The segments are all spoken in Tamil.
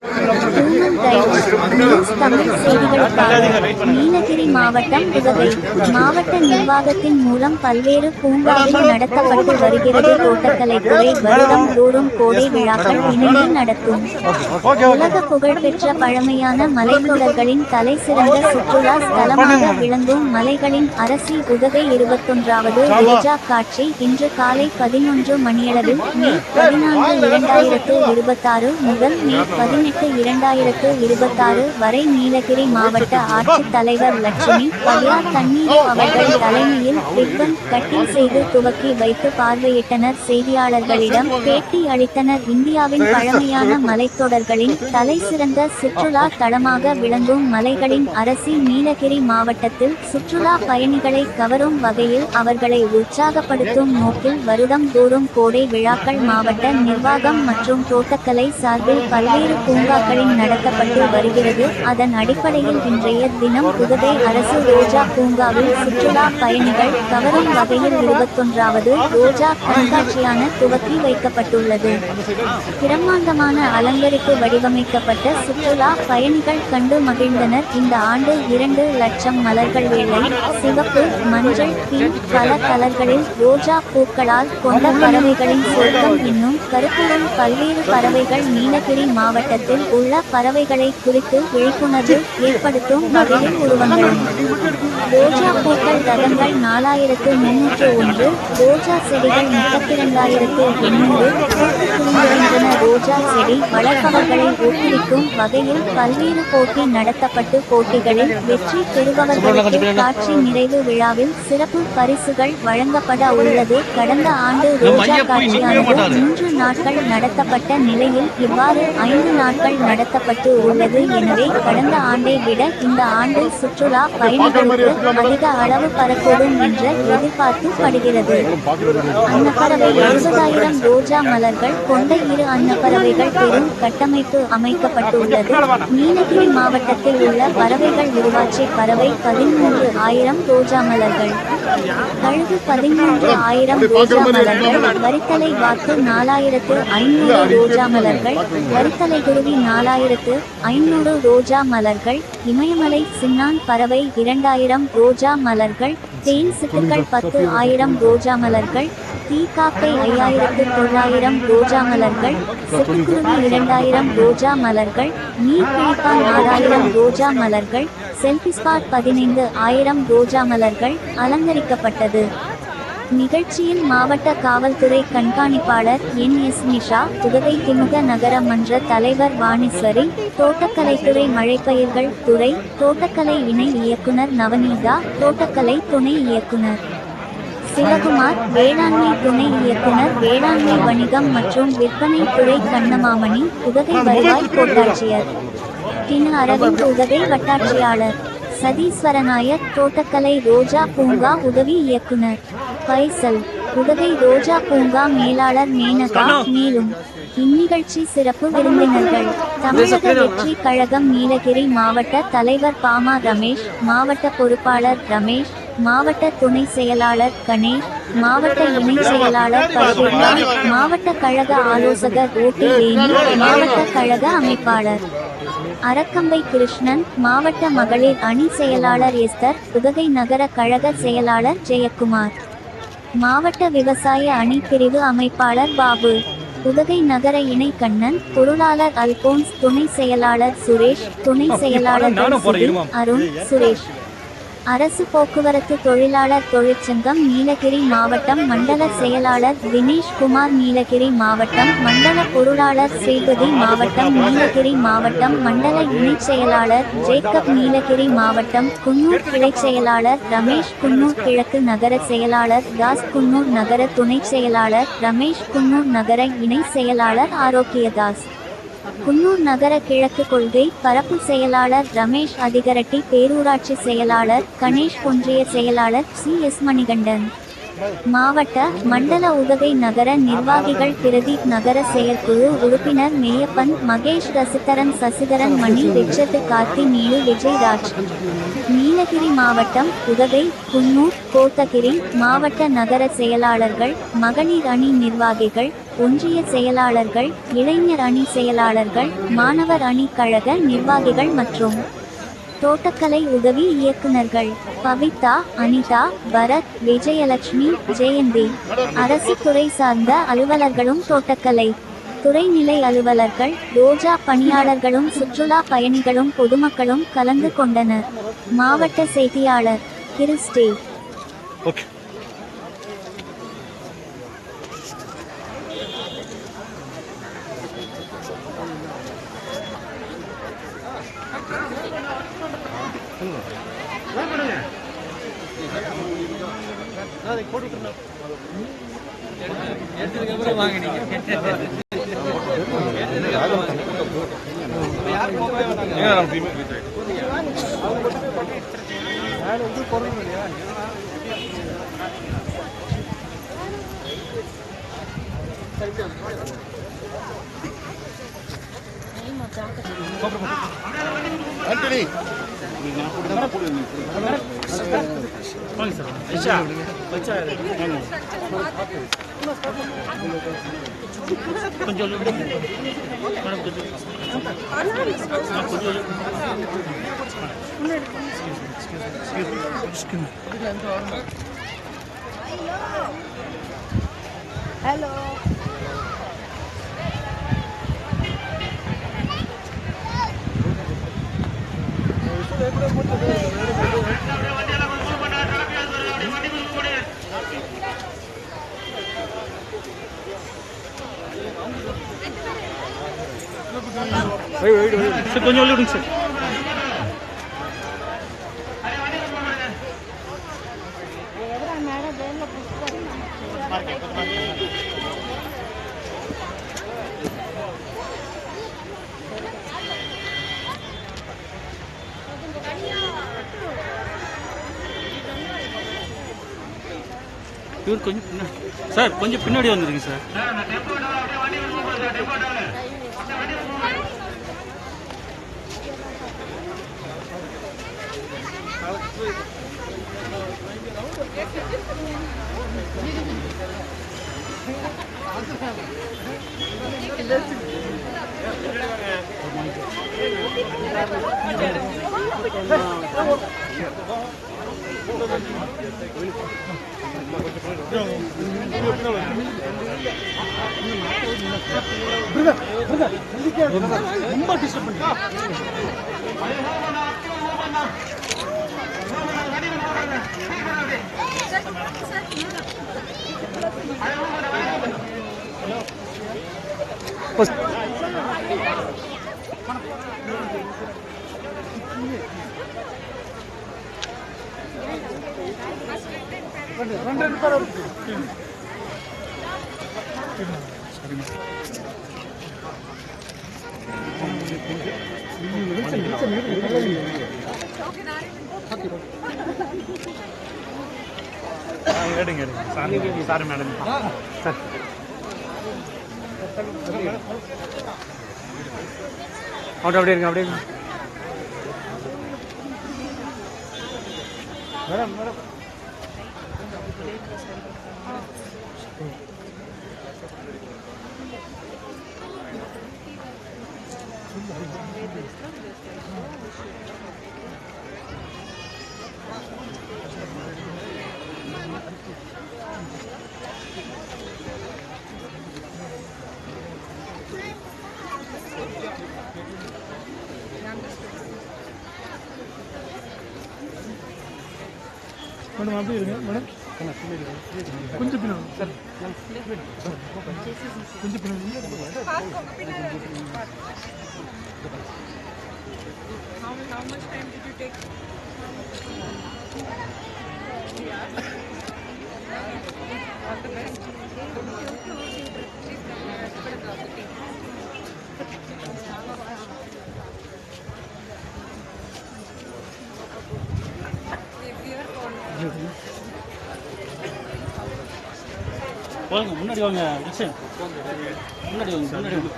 ஹியூமன் ரைட்ஸ் நியூஸ் தமிழ் செய்திகளுக்காக நீலகிரி மாவட்டம் உதகை மாவட்ட நிர்வாகத்தின் மூலம் பல்வேறு பூங்காவில் நடத்தப்பட்டு வருகிறது. தோட்டக்கலைத்துறை வருடம் தோறும் கோடை விழாக்கள் இணைந்து நடத்தும். உலக புகழ்பெற்ற பழமையான மலைத்தொடர்களின் தலை சிறந்த சுற்றுலா ஸ்தலமாக விளங்கும் மலைகளின் அரசி உதகை 21வது ரோஜா காட்சி இன்று காலை 11 மணியளவில் மே 14, 2026 முதல் மே 18, 2026 வரை நீலகிரி மாவட்ட ஆட்சித் தலைவர் லட்சுமி பல்யா தண்ணீர் அவர்கள் தலைமையில் ரிப்பன் கட்டிங் செய்து துவக்கி வைத்து பார்வையிட்டனர். செய்தியாளர்களிடம் பேட்டி அளித்தனர். இந்தியாவின் பழமையான மலைத்தொடர்களின் தலை சிறந்த சுற்றுலா தளமாக விளங்கும் மலைகளின் அரசி நீலகிரி மாவட்டத்தில் சுற்றுலா பயணிகளை கவரும் வகையில் அவர்களை உற்சாகப்படுத்தும் நோக்கில் வருடம் தோறும் கோடை விழாக்கள் மாவட்ட நிர்வாகம் மற்றும் தோட்டக்கலை சார்பில் பல்வேறு பூங்காக்களில் நடத்தப்பட்டு வருகிறது. அதன் அடிப்படையில் இன்றைய தினம் உதகை அரசு ரோஜா பூங்காவில் சுற்றுலா பயணிகள் கவரும் வகையில் 21வது ரோஜா கண்காட்சியான துவக்கி வைக்கப்பட்டுள்ளது. பிரம்மாண்டமான அலங்கரிப்பு வடிவமைக்கப்பட்ட சுற்றுலா பயணிகள் கண்டு மகிழ்ந்தனர். இந்த ஆண்டு 2 லட்சம் மலர்கள் வெள்ளை, சிவப்பு, மஞ்சள், பிங்க் பல கலர்களில் ரோஜா பூக்களால் கொண்ட பறவைகளின் சொர்க்கம் என்னும் கருத்துடன் பல்வேறு பறவைகள் நீலகிரி மாவட்டத்தில் உள்ள பறவைகளை குறித்து விழிப்புணர்வு ஏற்படுத்தும் வகையில் உருவங்களும் ரோஜா பூக்கள் ரகங்கள் 4301, ரோஜா செடிகள் 32,800 பூத்து குலுங்குகின்றன. ரோஜா செடி வளர்ப்பவர்களை ஊக்குவிக்கும் வகையில் பல்வேறு போட்டி நடத்தப்பட்டு போட்டிகளில் வெற்றி பெறுபவர்களுக்கு காட்சி நிறைவு விழாவில் சிறப்பு பரிசுகள் வழங்கப்பட உள்ளது. கடந்த ஆண்டு ரோஜா காட்சியானது 3 நாட்கள் நடத்தப்பட்ட நிலையில் இவ்வாறு 5 நாட்கள் நடத்தப்பட்டு உள்ளது. எனவே கடந்த ஆண்டை விட இந்த ஆண்டு சுற்றுலா பயணிகளுக்கு அதிக அளவு பறக்கூடும் என்ற எதிர்பார்க்கப்படுகிறது. அன்னப்பறவை 70,000 ரோஜா மலர்கள் கொண்ட 2 அன்னப்பறவைகள் பெரும் கட்டமைப்பு அமைக்கப்பட்டுள்ளது. நீலகிரி மாவட்டத்தில் உள்ள பறவைகள் விருவாச்சி பறவை 13,000 ரோஜா மலர்கள், கழுகு 13,000 ரோஜா மலர்கள், வரித்தலை வாத்து 4,500 ரோஜா மலர்கள், வரித்தலை குருவி 4,500 ரோஜா மலர்கள், இமயமலை சின்னான் பறவை 2,000 ரோஜா மலர்கள், தேன் சிட்டுக்கள் 10,000 ரோஜா மலர்கள், தீக்காக்கை 5,900 ரோஜா மலர்கள், சிட்டுக்குருவி 2,000 ரோஜா மலர்கள், நீர்கிழிப்பான் 6,000 ரோஜா மலர்கள், செல்பிஸ்பாட் 15,000 ரோஜா மலர்கள் அலங்கரிக்கப்பட்டது. நிகழ்ச்சியில் மாவட்ட காவல்துறை கண்காணிப்பாளர் NS நிஷா, உதகை திமுக நகர மன்ற தலைவர் வாணீஸ்வரி, தோட்டக்கலைத்துறை மழைப்பயிர்கள் துறை தோட்டக்கலை இணை இயக்குனர் நவநீதா, தோட்டக்கலை துணை இயக்குனர் சிவகுமார், வேளாண்மை துணை இயக்குனர் வேளாண்மை வணிகம் மற்றும் விற்பனை துறை கண்ணமாமணி, உதகை வருவாய் கோட்டாட்சியர் திரு அரவிந்த், உதகை வட்டாட்சியாளர் சதீஸ்வரநாயர், தோட்டக்கலை ரோஜா பூங்கா உதவி இயக்குனர் பைசல், உதகை ரோஜா பூங்கா மேலாளர் மேனகா. மேலும் இந்நிகழ்ச்சி சிறப்பு விருந்தினர்கள் தமிழக வெற்றி கழகம் நீலகிரி மாவட்ட தலைவர் பாமா ரமேஷ், மாவட்ட பொறுப்பாளர் ரமேஷ், மாவட்ட துணை செயலாளர் கணேஷ், மாவட்ட இணை செயலாளர் பஷீர்கான், மாவட்ட கழக ஆலோசகர் ஓட்டி வேணி, மாவட்ட கழக அமைப்பாளர் அரக்கம்பை கிருஷ்ணன், மாவட்ட மகளிர் அணி செயலாளர் எஸ்தர், உதகை நகர கழக செயலாளர் ஜெயக்குமார், மாவட்ட விவசாய அணி பிரிவு அமைப்பாளர் பாபு, உதகை நகர இணை கண்ணன், பொருளாளர் அல்போன்ஸ், துணை செயலாளர் சுரேஷ், துணை செயலாளர்கள் அருண், சுரேஷ். அரசு போக்குவரத்து தொழிலாளர் தொழிற்சங்கம் நீலகிரி மாவட்டம் மண்டல செயலாளர் தினேஷ் குமார், நீலகிரி மாவட்டம் மண்டல பொருளாளர் ஸ்ரீபதி, மாவட்டம் நீலகிரி மாவட்டம் மண்டல இணைச் செயலாளர் ஜேக்கப், நீலகிரி மாவட்டம் குன்னூர் கிளை செயலாளர் ரமேஷ், குன்னூர் கிழக்கு நகர செயலாளர் தாஸ், குன்னூர் நகர துணை செயலாளர் ரமேஷ், குன்னூர் நகர இணை செயலாளர் ஆரோக்கியதாஸ், குன்னூர் நகர கிழக்கு கொள்கை பரப்பு செயலாளர் ரமேஷ், அதிகரட்டி பேரூராட்சி செயலாளர் கணேஷ், ஒன்றிய செயலாளர் CS மணிகண்டன். மாவட்ட மண்டல உதகை நகர நிர்வாகிகள் பிரதீப், நகர செயற்குழு உறுப்பினர் மேயப்பன், மகேஷ், ரசிதரன், சசிதரன், மணி, ரிச்சர்ட், கார்த்தி, நீலு, விஜயராஜ். நீலகிரி மாவட்டம் உதகை, குன்னூர், கோத்தகிரி மாவட்ட நகர செயலாளர்கள், மகளிர் அணி நிர்வாகிகள், ஒன்றிய செயலாளர்கள், இளைஞர் அணி செயலாளர்கள், மாணவர் அணி கழக நிர்வாகிகள் மற்றும் தோட்டக்கலை உதவி இயக்குநர்கள் பவிதா, அனிதா, பரத், விஜயலட்சுமி, ஜெயந்தி. அரசு துறை சார்ந்த அலுவலர்களும் தோட்டக்கலை துறை நிலை அலுவலர்கள், ரோஜா பணியாளர்களும் சுற்றுலா பயணிகளும் பொதுமக்களும் கலந்து கொண்டனர். மாவட்ட செய்தியாளர் கிறிஸ்டி. ஆண்டனி ஹலோ. சார் கொஞ்சம் உள்ள விடுங்க சார். இவர் கொஞ்சம் பின்னாடி சார், கொஞ்சம் பின்னாடி வந்துருங்க சார். ரொம்ப டிஸ்டர்ப் பண்ணி எடுங்க சாரி மேடம். சார் அப்படியே இருங்க, அப்படியே மேடம் மேடம். மேடம் அப்படியே இருங்க மேடம். கொஞ்சம் பின்னாடி சார், கொஞ்சம் பின்னாடி. How much time did you take? All the best. போங்க முன்னாடி வாங்க டிக்ஷன் முன்னாடி வாங்க முன்னாடி வாங்க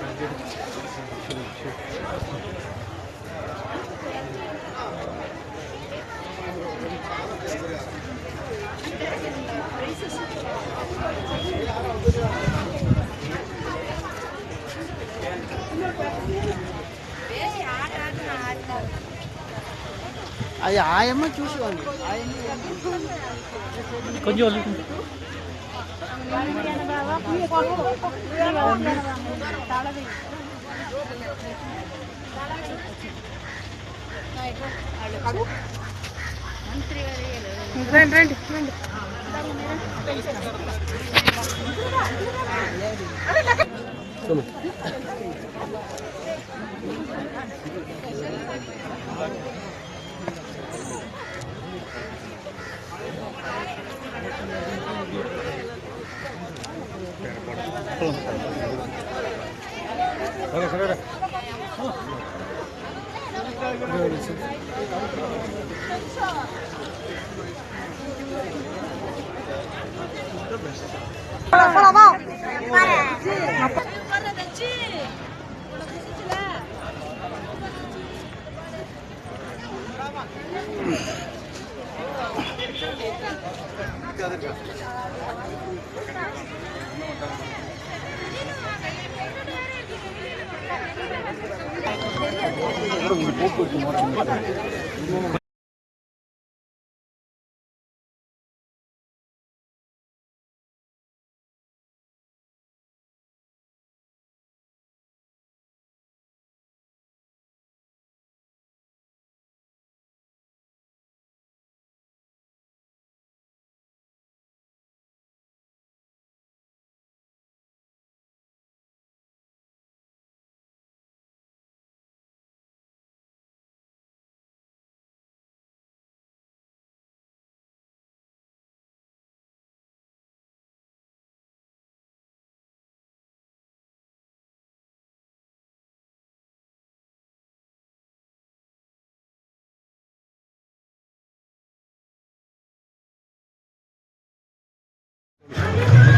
అది ఆయమ్మ చూసుకోండి కొంచెం రండి రండి రండి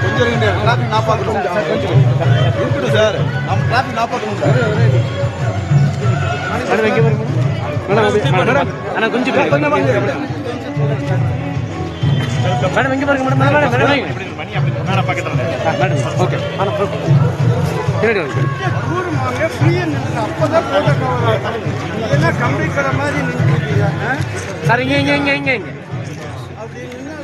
கொஞ்சம் இருங்க டிராஃபிக் நான் பார்க்கணும் இருக்கட்டும் சார் நம்ம டிராஃபிக் நான் பார்க்கணும் சார் அண்ணா கொஞ்சம் மேடம் இங்கே பாருங்க madam madam madam madam okay அப்பதான் போட்டோ கம்பி கடை மாதிரி நின்றுட்டீங்க சார் இங்கே இங்கே இங்கே இங்கே இங்கே அப்படி நின்னா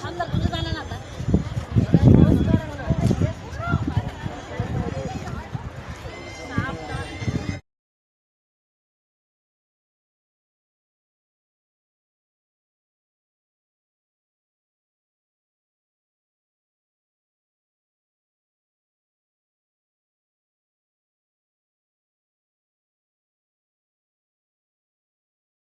அந்த